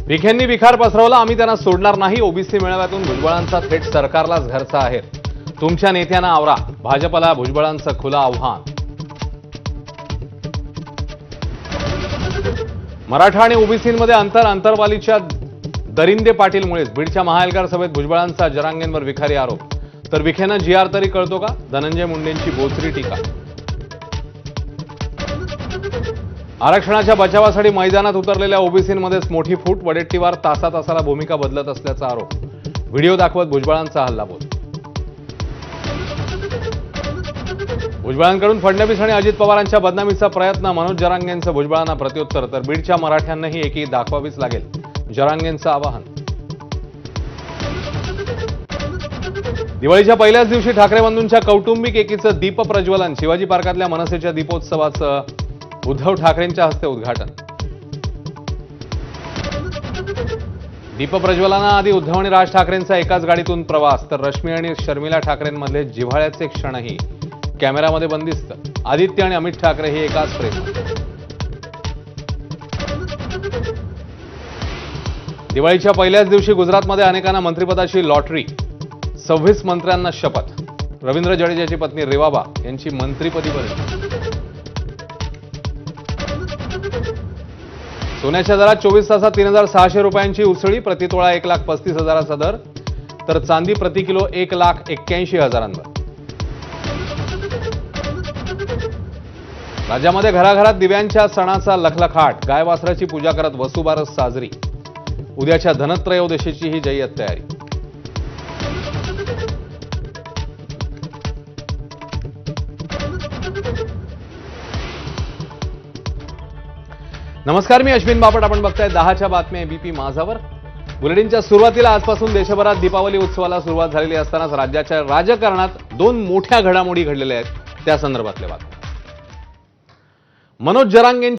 विखेंनी विखार पसरवला, आम्ही त्यांना सोडणार नाही. ओबीसी मेळाव्यातून भुजबळांचा थेट सरकारलाच घरचा आहे. तुमच्या नेत्यांना आवरा, भाजपला भुजबळांचं खुलं आव्हान. मराठा आणि ओबीसींमध्ये अंतरवालीच्या दरिंदे पाटीलमुळेच बीडच्या महाएल्गार सभेत भुजबळांचा जरांगेंवर विखारी आरोप. तर विखेंना जीआर तरी कळतो का? धनंजय मुंडेंची बोचरी टीका. आरक्षणाच्या बचावासाठी मैदानात उतरलेल्या ओबीसींमध्येच मोठी फूट. वडेट्टीवार तासाला भूमिका बदलत असल्याचा आरोप. व्हिडिओ दाखवत भुजबळांचा हल्लाबोल. भुजबळांकडून फडणवीस आणि अजित पवारांच्या बदनामीचा प्रयत्न. मनोज जरांगेंचं भुजबळांना प्रत्युत्तर. तर बीडच्या मराठ्यांनाही एकी दाखवावीच लागेल, जरांगेंचं आवाहन. दिवाळीच्या पहिल्याच दिवशी ठाकरे बंधूंच्या कौटुंबिक एकीचं दीपप्रज्वलन. शिवाजी पार्कातल्या मनसेच्या दीपोत्सवाचं उद्धव ठाकरेंच्या हस्ते उद्घाटन. दीपप्रज्वलनाआधी उद्धव आणि राज ठाकरेंचा एकाच गाडीतून प्रवास. तर रश्मी आणि शर्मिला ठाकरेंमधले जिव्हाळ्याचे क्षणही कॅमेऱ्यामध्ये बंदिस्त. आदित्य आणि अमित ठाकरे हे एकाच प्रेमात. दिवाळीच्या पहिल्याच दिवशी गुजरातमध्ये अनेकांना मंत्रिपदाची लॉटरी. 26 मंत्र्यांना शपथ. रवींद्र जडेजाची पत्नी रेवाबा यांची मंत्रिपदी बरणी. सोन्याच्या दरात 24 तासात 3600 रुपयांची उसळी. प्रतितोळा 1,35,000चा दर. तर चांदी प्रति किलो 1,81,000. राज्यामध्ये घराघरात दिव्यांच्या सणाचा लखलखाट. गाय वासराची पूजा करत वसुबारस साजरी. उद्याच्या धनत्रयोदशीची ही जय्यत तयारी. नमस्कार, मी अश्विन बापट. आपण बघताय 10च्या बातम्या एबीपी माझावर. बुलेटिनच्या सुरुवातीला आजपासून देशभरात दीपावली उत्सवाला सुरुवात झालेली असतानाच राज्याच्या राजकारणात 2 मोठ्या घडामोडी घडलेल्या आहेत. त्या संदर्भातल्या बातम्या. मनोज जरांगे